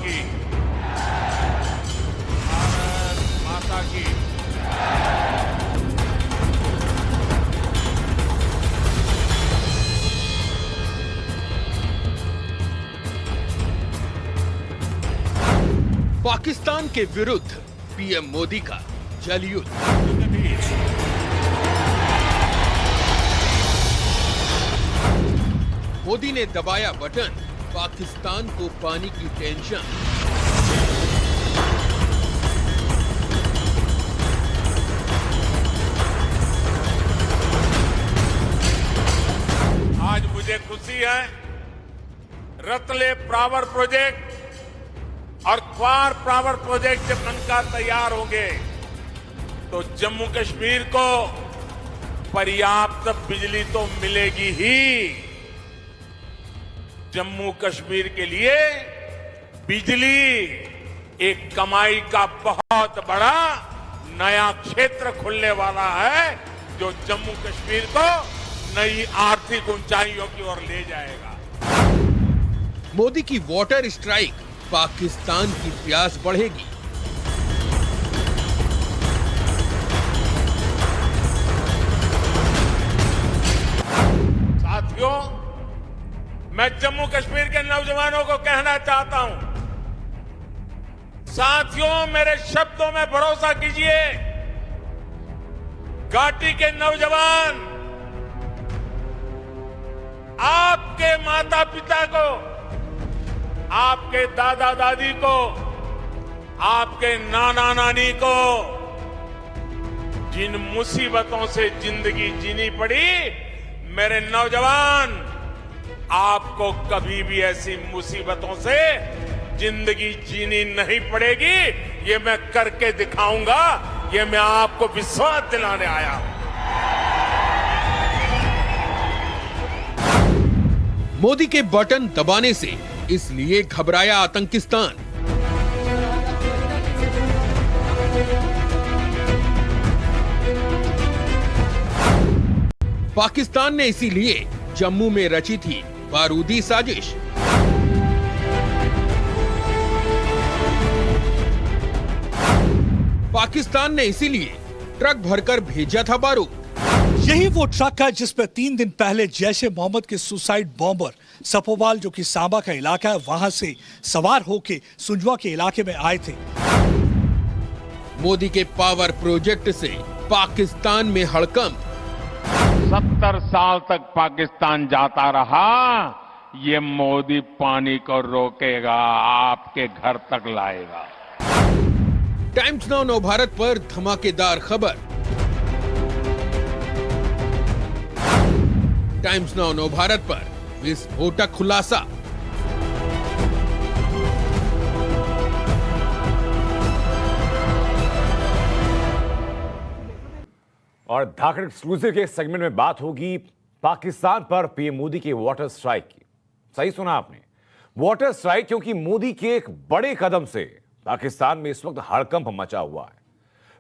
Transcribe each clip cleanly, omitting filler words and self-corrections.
की। भारत माता की। पाकिस्तान के विरुद्ध पीएम मोदी का जल युद्ध। मोदी ने दबाया बटन, पाकिस्तान को पानी की टेंशन। आज मुझे खुशी है, रतले पावर प्रोजेक्ट और क्वार पावर प्रोजेक्ट जब बनकर तैयार होंगे तो जम्मू कश्मीर को पर्याप्त बिजली तो मिलेगी ही। जम्मू कश्मीर के लिए बिजली एक कमाई का बहुत बड़ा नया क्षेत्र खुलने वाला है, जो जम्मू कश्मीर को नई आर्थिक ऊंचाइयों की ओर ले जाएगा। मोदी की वाटर स्ट्राइक, पाकिस्तान की प्यास बढ़ेगी। साथियों, मैं जम्मू कश्मीर के नौजवानों को कहना चाहता हूं, साथियों मेरे शब्दों में भरोसा कीजिए। घाटी के नौजवान आपके माता पिता को, आपके दादा दादी को, आपके नाना नानी को जिन मुसीबतों से जिंदगी जीनी पड़ी, मेरे नौजवान आपको कभी भी ऐसी मुसीबतों से जिंदगी जीनी नहीं पड़ेगी। ये मैं करके दिखाऊंगा, ये मैं आपको विश्वास दिलाने आया हूं। मोदी के बटन दबाने से इसलिए घबराया आतंकिस्तान। पाकिस्तान ने इसीलिए जम्मू में रची थी बारूदी साजिश। पाकिस्तान ने इसीलिए ट्रक भरकर भेजा था बारूद। यही वो ट्रक है जिसपे 3 दिन पहले जैश ए मोहम्मद के सुसाइड बॉम्बर सपोवाल, जो कि सांबा का इलाका है, वहां से सवार होके सुंजवा के इलाके में आए थे। मोदी के पावर प्रोजेक्ट से पाकिस्तान में हड़कंप। 70 साल तक पाकिस्तान जाता रहा, ये मोदी पानी को रोकेगा, आपके घर तक लाएगा। टाइम्स नाउ नव भारत पर धमाकेदार खबर। टाइम्स नाउ नव भारत पर विस्फोटक खुलासा। और धाकड़ एक्सक्लूसिव के सेगमेंट में बात होगी पाकिस्तान पर पीएम मोदी के वाटर स्ट्राइक की। सही सुना आपने, वाटर स्ट्राइक, क्योंकि मोदी के एक बड़े कदम से पाकिस्तान में इस वक्त हड़कंप मचा हुआ है।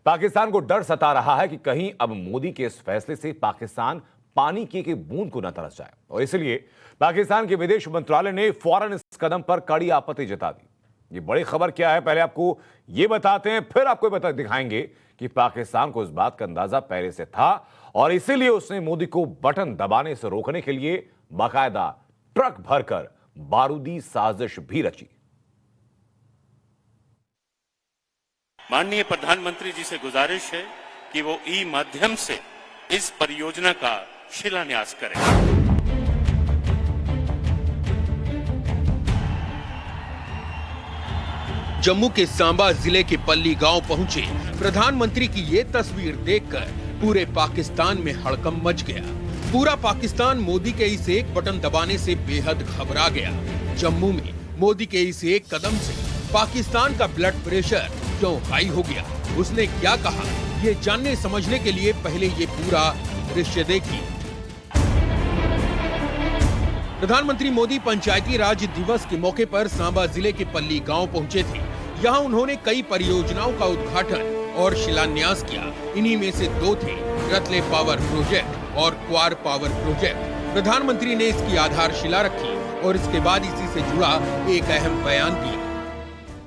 पाकिस्तान को डर सता रहा है कि कहीं अब मोदी के इस फैसले से पाकिस्तान पानी की एक बूंद को न तरस जाए, और इसलिए पाकिस्तान के विदेश मंत्रालय ने फौरन इस कदम पर कड़ी आपत्ति जता दी। ये बड़ी खबर क्या है, पहले आपको ये बताते हैं, फिर आपको दिखाएंगे कि पाकिस्तान को इस बात का अंदाजा पहले से था और इसीलिए उसने मोदी को बटन दबाने से रोकने के लिए बाकायदा ट्रक भरकर बारूदी साजिश भी रची। माननीय प्रधानमंत्री जी से गुजारिश है कि वो ई माध्यम से इस परियोजना का शिलान्यास करें। जम्मू के सांबा जिले के पल्ली गांव पहुंचे प्रधानमंत्री की ये तस्वीर देखकर पूरे पाकिस्तान में हड़कंप मच गया। पूरा पाकिस्तान मोदी के इस एक बटन दबाने से बेहद घबरा गया। जम्मू में मोदी के इस एक कदम से पाकिस्तान का ब्लड प्रेशर क्यों हाई हो गया, उसने क्या कहा, ये जानने समझने के लिए पहले ये पूरा दृश्य देखिए। प्रधानमंत्री मोदी पंचायती राज दिवस के मौके पर सांबा जिले के पल्ली गांव पहुंचे थे। यहां उन्होंने कई परियोजनाओं का उद्घाटन और शिलान्यास किया। इन्हीं में से 2 थे रतले पावर प्रोजेक्ट और क्वार पावर प्रोजेक्ट। प्रधानमंत्री ने इसकी आधारशिला रखी और इसके बाद इसी से जुड़ा एक अहम बयान दिया।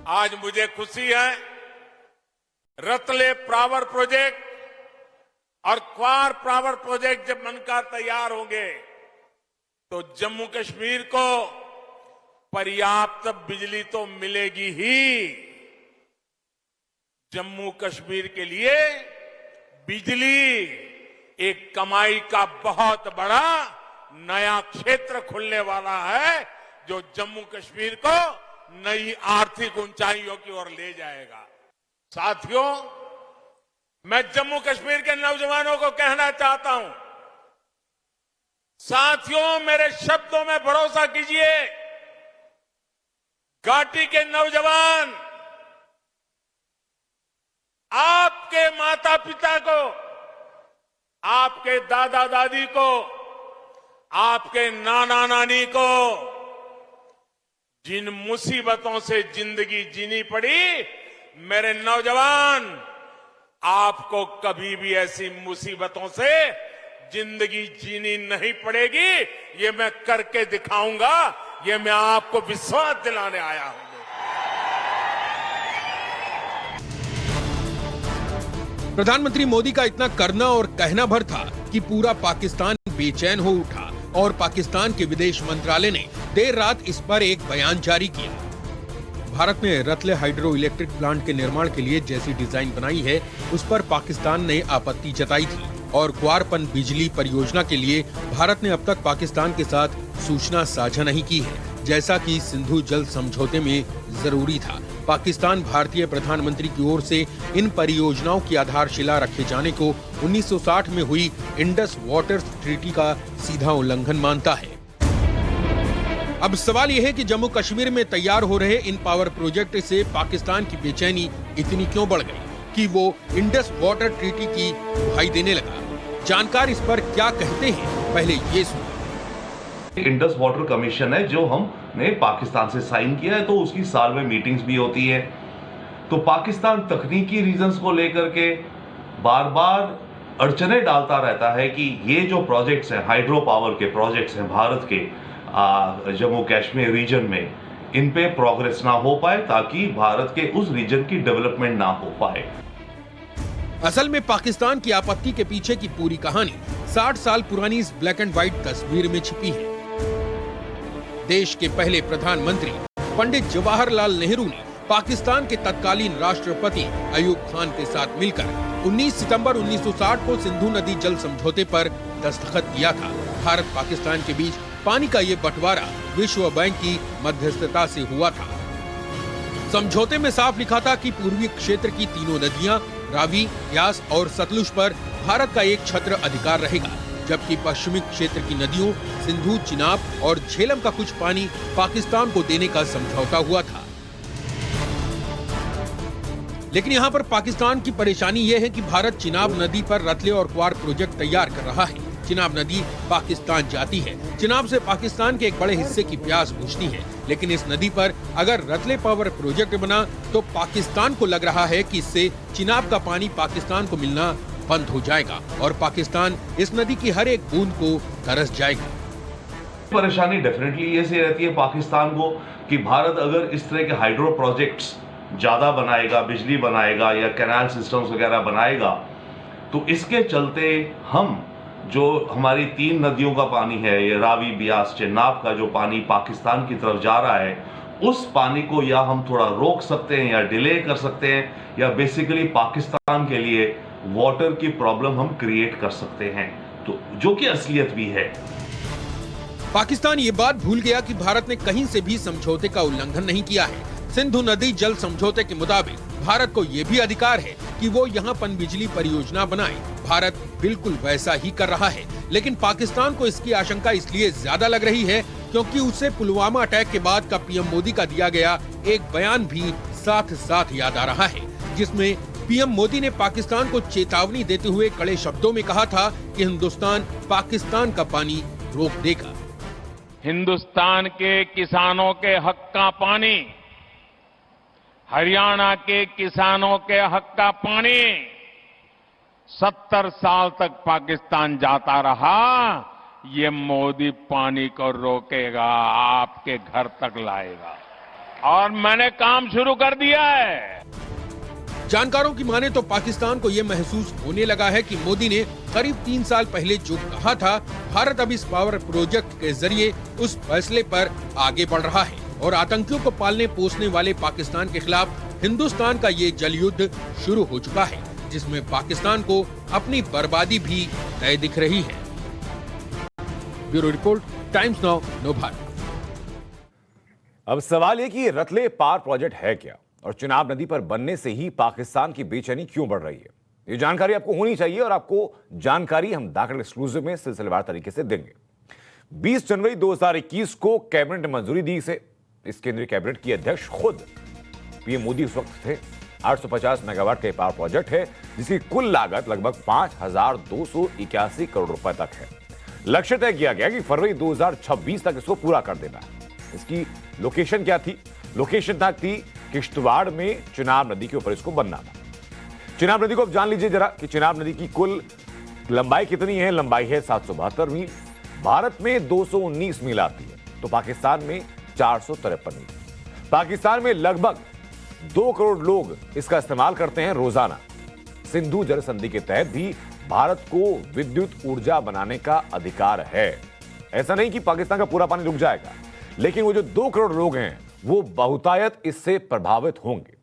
आज मुझे खुशी है, रतले पावर प्रोजेक्ट और क्वार पावर प्रोजेक्ट जब बनकर तैयार होंगे तो जम्मू कश्मीर को पर्याप्त बिजली तो मिलेगी ही। जम्मू कश्मीर के लिए बिजली एक कमाई का बहुत बड़ा नया क्षेत्र खुलने वाला है, जो जम्मू कश्मीर को नई आर्थिक ऊंचाइयों की ओर ले जाएगा। साथियों, मैं जम्मू कश्मीर के नौजवानों को कहना चाहता हूं, साथियों मेरे शब्दों में भरोसा कीजिए। घाटी के नौजवान आपके माता पिता को, आपके दादा दादी को, आपके नाना नानी को जिन मुसीबतों से जिंदगी जीनी पड़ी, मेरे नौजवान आपको कभी भी ऐसी मुसीबतों से जिंदगी जीनी नहीं पड़ेगी। ये मैं करके दिखाऊंगा, ये मैं आपको विश्वास दिलाने आया हूं। प्रधानमंत्री मोदी का इतना करना और कहना भर था कि पूरा पाकिस्तान बेचैन हो उठा और पाकिस्तान के विदेश मंत्रालय ने देर रात इस पर एक बयान जारी किया। भारत ने रतले हाइड्रो इलेक्ट्रिक प्लांट के निर्माण के लिए जैसी डिजाइन बनाई है, उस पर पाकिस्तान ने आपत्ति जताई थी और क्वारपन बिजली परियोजना के लिए भारत ने अब तक पाकिस्तान के साथ सूचना साझा नहीं की है, जैसा कि सिंधु जल समझौते में जरूरी था। पाकिस्तान भारतीय प्रधानमंत्री की ओर से इन परियोजनाओं की आधारशिला रखे जाने को 1960 में हुई इंडस वाटर ट्रीटी का सीधा उल्लंघन मानता है। अब सवाल यह है कि जम्मू कश्मीर में तैयार हो रहे इन पावर प्रोजेक्ट से पाकिस्तान की बेचैनी इतनी क्यों बढ़ गई कि वो इंडस वाटर ट्रीटी की दुहाई देने लगा। जानकार इस पर क्या कहते हैं, पहले ये सुनो। इंडस वाटर कमीशन है जो हमने पाकिस्तान से साइन किया है, तो उसकी साल में मीटिंग्स भी होती है। तो पाकिस्तान तकनीकी रीजंस को लेकर के बार बार अड़चने डालता रहता है कि ये जो प्रोजेक्ट्स हैं, हाइड्रो पावर के प्रोजेक्ट्स हैं भारत के जम्मू कश्मीर रीजन में, इन पे प्रोग्रेस ना हो पाए ताकि भारत के उस रीजन की डेवलपमेंट ना हो पाए। असल में पाकिस्तान की आपत्ति के पीछे की पूरी कहानी 60 साल पुरानी इस ब्लैक एंड व्हाइट तस्वीर में छिपी है। देश के पहले प्रधानमंत्री पंडित जवाहरलाल नेहरू ने पाकिस्तान के तत्कालीन राष्ट्रपति अयूब खान के साथ मिलकर 19 सितंबर 1960 को सिंधु नदी जल समझौते पर दस्तखत किया था। भारत पाकिस्तान के बीच पानी का ये बंटवारा विश्व बैंक की मध्यस्थता से हुआ था। समझौते में साफ लिखा था कि पूर्वी क्षेत्र की तीनों नदियां रावी, ब्यास और सतलुज पर भारत का एक छत्र अधिकार रहेगा, जबकि पश्चिमी क्षेत्र की नदियों सिंधु, चिनाब और झेलम का कुछ पानी पाकिस्तान को देने का समझौता हुआ था। लेकिन यहाँ पर पाकिस्तान की परेशानी यह है कि भारत चिनाब नदी पर रतले और क्वार प्रोजेक्ट तैयार कर रहा है। चिनाब नदी पाकिस्तान जाती है, चिनाब से पाकिस्तान के एक बड़े हिस्से की प्यास बुझती है, लेकिन इस नदी पर अगर रतले पावर प्रोजेक्ट बना तो पाकिस्तान को लग रहा है कि इससे चिनाब का पानी पाकिस्तान को मिलना बंद हो जाएगा और पाकिस्तान इस नदी की हर एक बूंद को तरस जाएगा। परेशानी डेफिनेटली ये से रहती है पाकिस्तान को कि भारत अगर इस तरह के हाइड्रो प्रोजेक्ट्स ज्यादा बनाएगा, बिजली बनाएगा या कैनाल सिस्टम्स वगैरह बनाएगा, तो इसके चलते हम जो हमारी 3 नदियों का पानी है, ये रावी, ब्यास, चेनाब का जो पानी पाकिस्तान की तरफ जा रहा है, उस पानी को या हम थोड़ा रोक सकते हैं या डिले कर सकते हैं, या बेसिकली पाकिस्तान के लिए वाटर की प्रॉब्लम हम क्रिएट कर सकते हैं, तो जो कि असलियत भी है। पाकिस्तान ये बात भूल गया कि भारत ने कहीं से भी समझौते का उल्लंघन नहीं किया है। सिंधु नदी जल समझौते के मुताबिक भारत को ये भी अधिकार है कि वो यहाँ पनबिजली परियोजना बनाए। भारत बिल्कुल वैसा ही कर रहा है, लेकिन पाकिस्तान को इसकी आशंका इसलिए ज्यादा लग रही है क्योंकि उसे पुलवामा अटैक के बाद का पीएम मोदी का दिया गया एक बयान भी साथ साथ याद आ रहा है, जिसमें पीएम मोदी ने पाकिस्तान को चेतावनी देते हुए कड़े शब्दों में कहा था कि हिंदुस्तान पाकिस्तान का पानी रोक देगा। हिंदुस्तान के किसानों के हक का पानी, हरियाणा के किसानों के हक का पानी 70 साल तक पाकिस्तान जाता रहा। ये मोदी पानी को रोकेगा, आपके घर तक लाएगा। और मैंने काम शुरू कर दिया है। जानकारों की माने तो पाकिस्तान को यह महसूस होने लगा है कि मोदी ने करीब 3 साल पहले जो कहा था, भारत अब इस पावर प्रोजेक्ट के जरिए उस फैसले पर आगे बढ़ रहा है और आतंकियों को पालने पोसने वाले पाकिस्तान के खिलाफ हिंदुस्तान का ये जल युद्ध शुरू हो चुका है, जिसमें पाकिस्तान को अपनी बर्बादी भी तय दिख रही है। ब्यूरो रिपोर्ट, टाइम्स नाउ, नव भारत। अब सवाल ये कि ये रतले पार प्रोजेक्ट है क्या और चिनाब नदी पर बनने से ही पाकिस्तान की बेचैनी क्यों बढ़ रही है, ये जानकारी आपको होनी चाहिए और आपको जानकारी हम धाकड़ एक्सक्लूसिव में सिलसिलेवार तरीके से देंगे। 20 जनवरी 2021 को कैबिनेट ने मंजूरी दी इसे। इस केंद्रीय कैबिनेट की अध्यक्ष खुद पीएम मोदी उस वक्त थे। 850 मेगावाट का पावर प्रोजेक्ट है जिसकी कुल लागत लगभग 5281 करोड़ रुपए तक है। लक्ष्य तय किया गया कि फरवरी 2026 तक इसको पूरा कर देना है। इसकी लोकेशन क्या थी? लोकेशन तक थी किश्तवाड़ में चिनाब नदी के ऊपर इसको बनना था। चिनाब नदी को अब जान लीजिए जरा कि चिनाब नदी की कुल लंबाई कितनी है। लंबाई है 772 मील। भारत में 219 मील आती है तो पाकिस्तान में 453 मील। पाकिस्तान में लगभग 2 करोड़ लोग इसका इस्तेमाल करते हैं रोजाना। सिंधु जल संधि के तहत भी भारत को विद्युत ऊर्जा बनाने का अधिकार है। ऐसा नहीं कि पाकिस्तान का पूरा पानी रुक जाएगा, लेकिन वो जो 2 करोड़ लोग हैं वो बहुतायत इससे प्रभावित होंगे।